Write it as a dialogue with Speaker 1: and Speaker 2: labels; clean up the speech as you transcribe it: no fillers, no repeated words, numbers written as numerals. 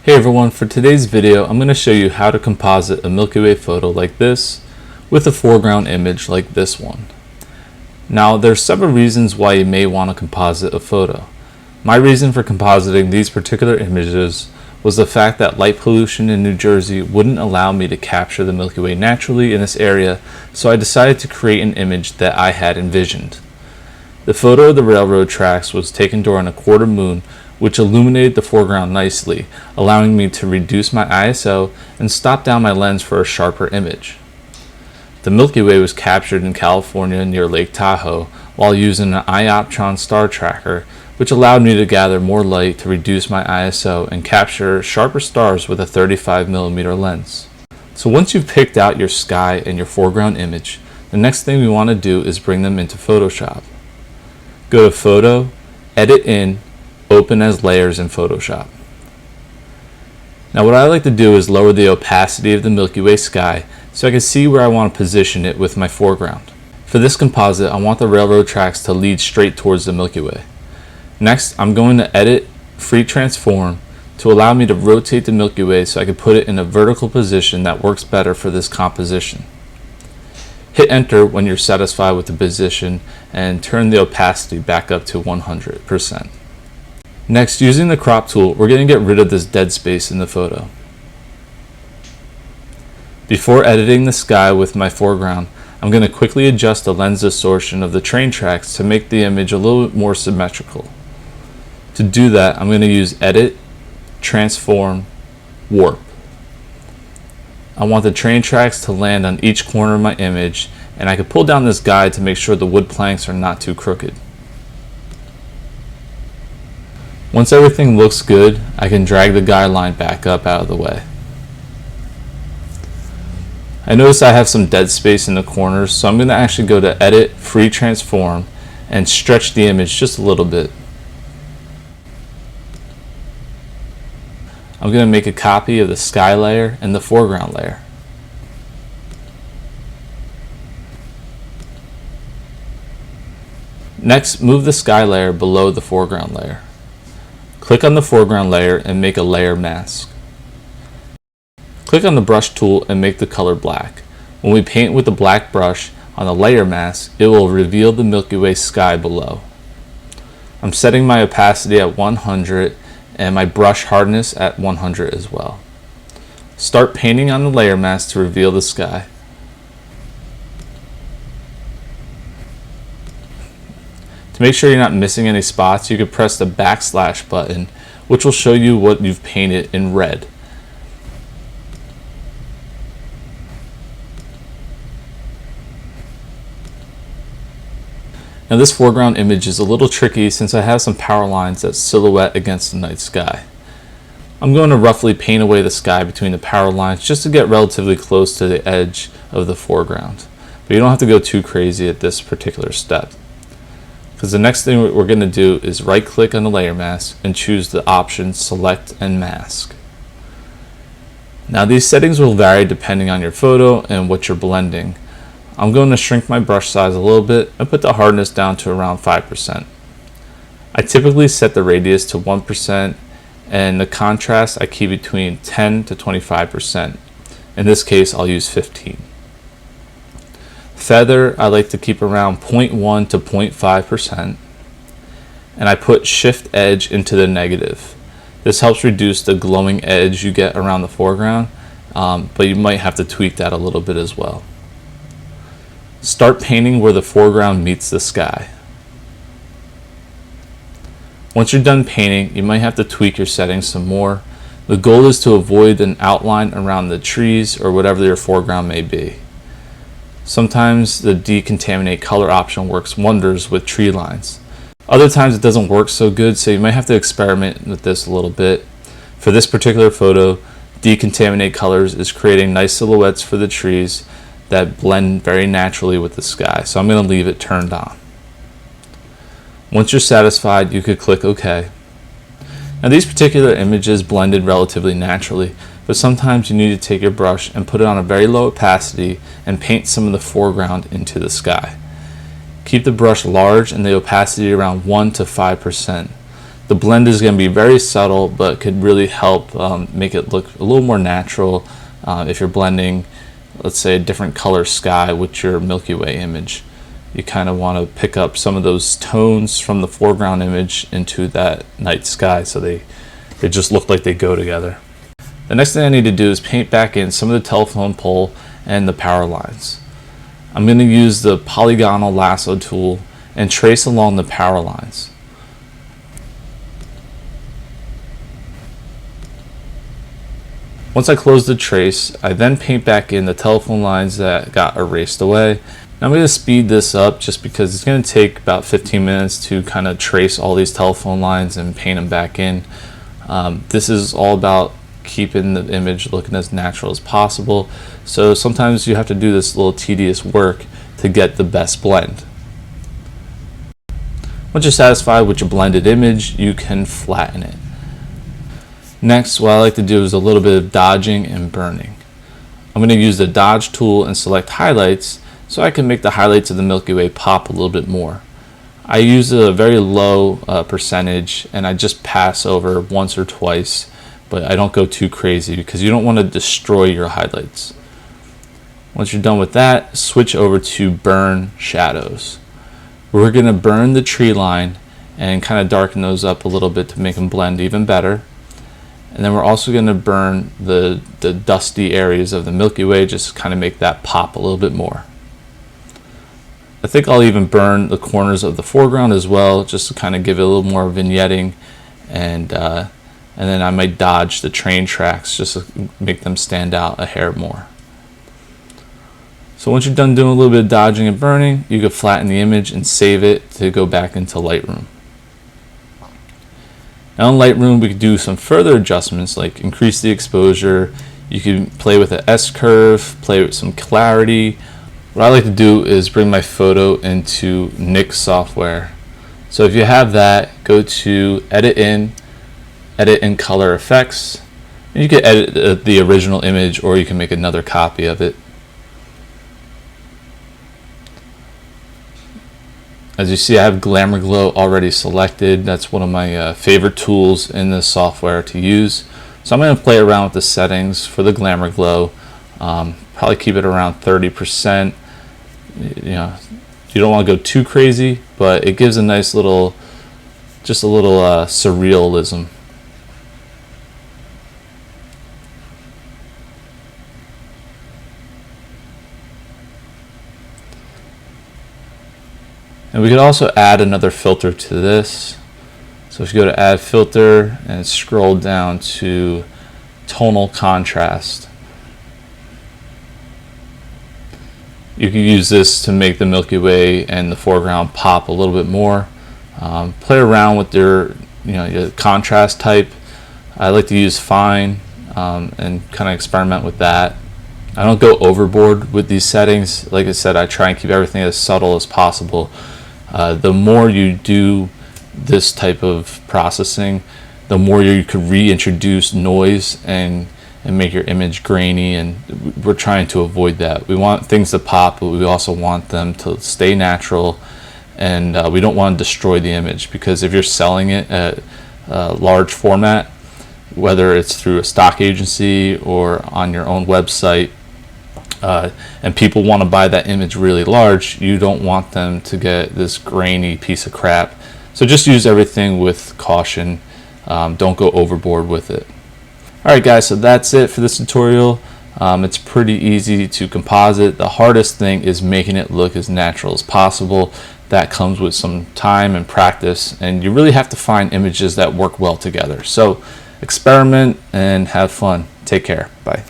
Speaker 1: Hey everyone, for today's video I'm going to show you how to composite a Milky Way photo like this with a foreground image like this one. Now there's several reasons why you may want to composite a photo. My reason for compositing these particular images was the fact that light pollution in New Jersey wouldn't allow me to capture the Milky Way naturally in this area, so I decided to create an image that I had envisioned. The photo of the railroad tracks was taken during a quarter moon, which illuminated the foreground nicely, allowing me to reduce my ISO and stop down my lens for a sharper image. The Milky Way was captured in California near Lake Tahoe while using an iOptron star tracker, which allowed me to gather more light to reduce my ISO and capture sharper stars with a 35mm lens. So once you've picked out your sky and your foreground image, the next thing we want to do is bring them into Photoshop. Go to Photo, Edit In, Open as Layers in Photoshop. Now what I like to do is lower the opacity of the Milky Way sky so I can see where I want to position it with my foreground. For this composite, I want the railroad tracks to lead straight towards the Milky Way. Next, I'm going to edit Free Transform to allow me to rotate the Milky Way so I can put it in a vertical position that works better for this composition. Hit enter when you're satisfied with the position and turn the opacity back up to 100%. Next, using the crop tool, we're going to get rid of this dead space in the photo. Before editing the sky with my foreground, I'm going to quickly adjust the lens distortion of the train tracks to make the image a little bit more symmetrical. To do that, I'm going to use Edit, Transform, Warp. I want the train tracks to land on each corner of my image, and I can pull down this guide to make sure the wood planks are not too crooked. Once everything looks good, I can drag the guideline back up out of the way. I notice I have some dead space in the corners, so I'm going to actually go to Edit, Free Transform, and stretch the image just a little bit. I'm going to make a copy of the sky layer and the foreground layer. Next, move the sky layer below the foreground layer. Click on the foreground layer and make a layer mask. Click on the brush tool and make the color black. When we paint with the black brush on the layer mask, it will reveal the Milky Way sky below. I'm setting my opacity at 100 and my brush hardness at 100 as well. Start painting on the layer mask to reveal the sky. To make sure you're not missing any spots, you can press the backslash button, which will show you what you've painted in red. Now this foreground image is a little tricky since I have some power lines that silhouette against the night sky. I'm going to roughly paint away the sky between the power lines just to get relatively close to the edge of the foreground. But you don't have to go too crazy at this particular step, because the next thing we're going to do is right click on the layer mask and choose the option Select and Mask. Now these settings will vary depending on your photo and what you're blending. I'm going to shrink my brush size a little bit and put the hardness down to around 5%. I typically set the radius to 1% and the contrast I keep between 10 to 25%. In this case I'll use 15. Feather I like to keep around 0.1 to 0.5%, and I put Shift Edge into the negative. This helps reduce the glowing edge you get around the foreground, but you might have to tweak that a little bit as well. Start painting where the foreground meets the sky. Once you're done painting, you might have to tweak your settings some more. The goal is to avoid an outline around the trees or whatever your foreground may be. Sometimes the Decontaminate Color option works wonders with tree lines. Other times it doesn't work so good, so you might have to experiment with this a little bit. For this particular photo, Decontaminate Colors is creating nice silhouettes for the trees that blend very naturally with the sky, so I'm going to leave it turned on. Once you're satisfied, you could click OK. Now these particular images blended relatively naturally, but sometimes you need to take your brush and put it on a very low opacity and paint some of the foreground into the sky. Keep the brush large and the opacity around 1 to 5%. The blend is going to be very subtle, but could really help make it look a little more natural if you're blending, let's say, a different color sky with your Milky Way image. You kind of want to pick up some of those tones from the foreground image into that night sky so they just look like they go together. The next thing I need to do is paint back in some of the telephone pole and the power lines. I'm going to use the polygonal lasso tool and trace along the power lines. Once I close the trace, I then paint back in the telephone lines that got erased away. Now I'm going to speed this up just because it's going to take about 15 minutes to kind of trace all these telephone lines and paint them back in. This is all about keeping the image looking as natural as possible. So sometimes you have to do this little tedious work to get the best blend. Once you're satisfied with your blended image, you can flatten it. Next, what I like to do is a little bit of dodging and burning. I'm going to use the dodge tool and select highlights so I can make the highlights of the Milky Way pop a little bit more. I use a very low percentage, and I just pass over once or twice, but I don't go too crazy because you don't want to destroy your highlights. Once you're done with that, switch over to burn shadows. We're going to burn the tree line and kind of darken those up a little bit to make them blend even better. And then we're also going to burn the dusty areas of the Milky Way, just to kind of make that pop a little bit more. I think I'll even burn the corners of the foreground as well, just to kind of give it a little more vignetting, and then I might dodge the train tracks just to make them stand out a hair more. So once you're done doing a little bit of dodging and burning, you can flatten the image and save it to go back into Lightroom. Now in Lightroom, we could do some further adjustments like increase the exposure. You can play with an S-curve, play with some clarity. What I like to do is bring my photo into Nik software. So if you have that, go to Edit in Color Effects. And you can edit the original image, or you can make another copy of it. As you see, I have Glamour Glow already selected. That's one of my favorite tools in this software to use. So I'm going to play around with the settings for the Glamour Glow. Probably keep it around 30%. You know, you don't want to go too crazy, but it gives a nice little, just a little surrealism. And we could also add another filter to this. So if you go to add filter and scroll down to tonal contrast, you can use this to make the Milky Way and the foreground pop a little bit more. Play around with your contrast type. I like to use fine and kind of experiment with that. I don't go overboard with these settings. Like I said, I try and keep everything as subtle as possible. The more you do this type of processing, the more you could reintroduce noise and make your image grainy, and we're trying to avoid that. We want things to pop, but we also want them to stay natural, and we don't want to destroy the image, because if you're selling it at large format, whether it's through a stock agency or on your own website, and people want to buy that image really large, you don't want them to get this grainy piece of crap. So just use everything with caution. Don't go overboard with it. Alright guys, so that's it for this tutorial. It's pretty easy to composite. The hardest thing is making it look as natural as possible. That comes with some time and practice, and you really have to find images that work well together. So experiment and have fun. Take care. Bye.